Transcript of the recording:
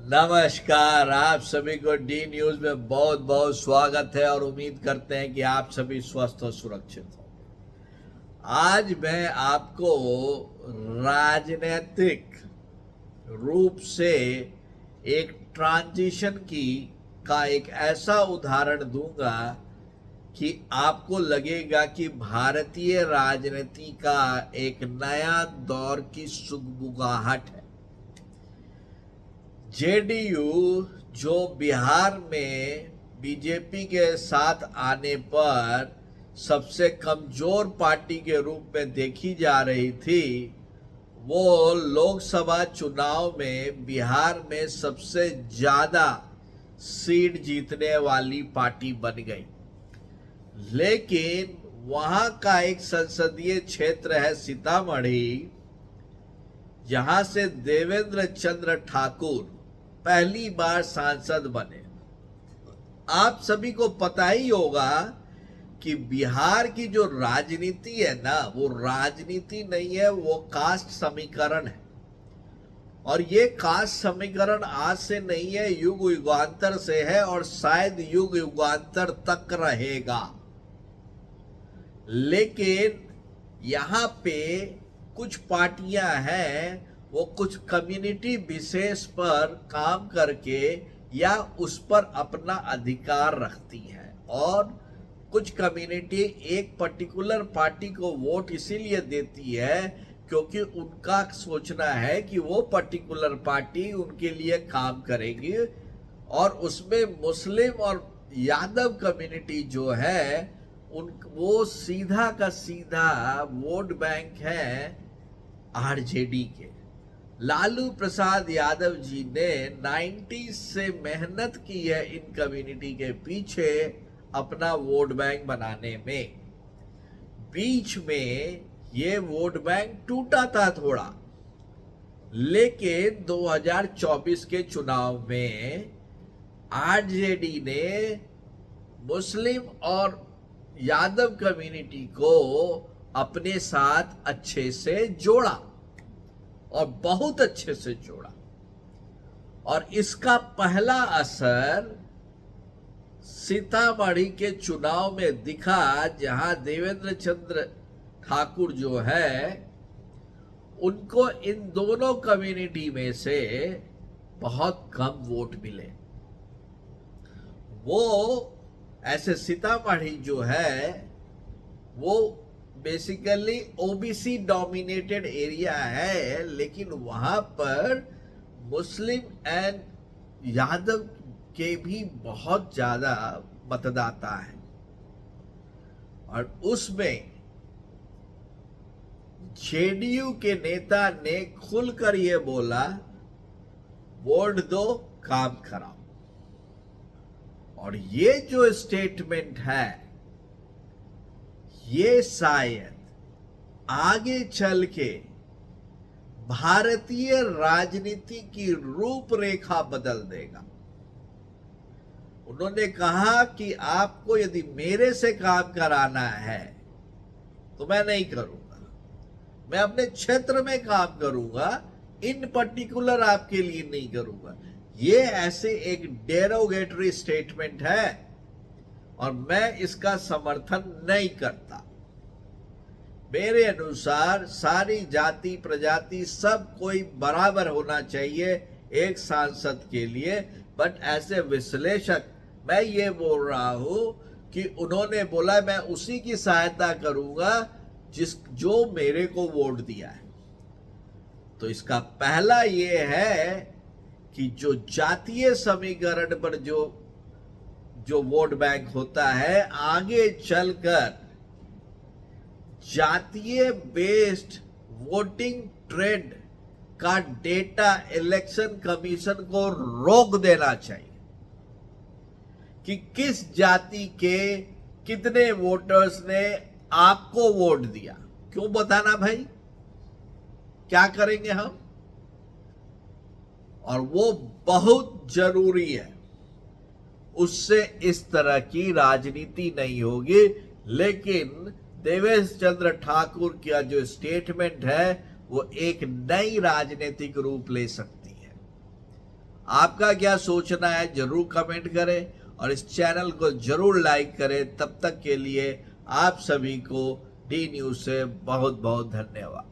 नमस्कार। आप सभी को डी न्यूज में बहुत बहुत स्वागत है और उम्मीद करते हैं कि आप सभी स्वस्थ और सुरक्षित हो। आज मैं आपको राजनीतिक रूप से एक ट्रांजिशन का एक ऐसा उदाहरण दूंगा कि आपको लगेगा कि भारतीय राजनीति का एक नया दौर की सुगबुगाहट है। जेडीयू जो बिहार में बीजेपी के साथ आने पर सबसे कमजोर पार्टी के रूप में देखी जा रही थी, वो लोकसभा चुनाव में बिहार में सबसे ज्यादा सीट जीतने वाली पार्टी बन गई। लेकिन वहां का एक संसदीय क्षेत्र है सीतामढ़ी, जहां से देवेंद्र चंद्र ठाकुर पहली बार सांसद बने। आप सभी को पता ही होगा कि बिहार की जो राजनीति है ना, वो राजनीति नहीं है, वो कास्ट समीकरण है। और ये कास्ट समीकरण आज से नहीं है, युग युगांतर से है और शायद युग युगांतर तक रहेगा। लेकिन यहां पे कुछ पार्टियां हैं, वो कुछ कम्युनिटी विशेष पर काम करके या उस पर अपना अधिकार रखती हैं, और कुछ कम्युनिटी एक पर्टिकुलर पार्टी को वोट इसीलिए देती है क्योंकि उनका सोचना है कि वो पर्टिकुलर पार्टी उनके लिए काम करेगी। और उसमें मुस्लिम और यादव कम्युनिटी जो है वो सीधा का सीधा वोट बैंक है आरजेडी के। लालू प्रसाद यादव जी ने 90s से मेहनत की है इन कम्युनिटी के पीछे अपना वोट बैंक बनाने में। बीच में ये वोट बैंक टूटा था थोड़ा, लेकिन 2024 के चुनाव में आरजेडी ने मुस्लिम और यादव कम्युनिटी को अपने साथ अच्छे से जोड़ा, और बहुत अच्छे से जोड़ा। और इसका पहला असर सीतामढ़ी के चुनाव में दिखा, जहां देवेंद्र चंद्र ठाकुर जो है, उनको इन दोनों कम्युनिटी में से बहुत कम वोट मिले। वो ऐसे सीतामढ़ी जो है वो बेसिकली ओबीसी डोमिनेटेड एरिया है, लेकिन वहां पर मुस्लिम एंड यादव के भी बहुत ज्यादा मतदाता है। और उसमें जेडीयू के नेता ने खुलकर ये बोला, वोट दो, काम कराओ। और ये जो स्टेटमेंट है, ये शायद आगे चल के भारतीय राजनीति की रूपरेखा बदल देगा। उन्होंने कहा कि आपको यदि मेरे से काम कराना है तो मैं नहीं करूंगा, मैं अपने क्षेत्र में काम करूंगा, इन पर्टिकुलर आपके लिए नहीं करूंगा। ये ऐसे एक डेरोगेटरी स्टेटमेंट है और मैं इसका समर्थन नहीं करता। मेरे अनुसार सारी जाति प्रजाति सब कोई बराबर होना चाहिए एक सांसद के लिए। बट ऐसे विश्लेषक मैं ये बोल रहा हूं कि उन्होंने बोला मैं उसी की सहायता करूंगा जो मेरे को वोट दिया है। तो इसका पहला ये है कि जो जातीय समीकरण पर जो वोट बैंक होता है, आगे चलकर जातीय बेस्ड वोटिंग ट्रेंड का डेटा इलेक्शन कमीशन को रोक देना चाहिए कि किस जाति के कितने वोटर्स ने आपको वोट दिया। क्यों बताना भाई, क्या करेंगे हम? और वो बहुत जरूरी है, उससे इस तरह की राजनीति नहीं होगी। लेकिन देवेंद्र चंद्र ठाकुर का जो स्टेटमेंट है वो एक नई राजनीतिक रूप ले सकती है। आपका क्या सोचना है जरूर कमेंट करें और इस चैनल को जरूर लाइक करें। तब तक के लिए आप सभी को डी न्यूज़ से बहुत बहुत धन्यवाद।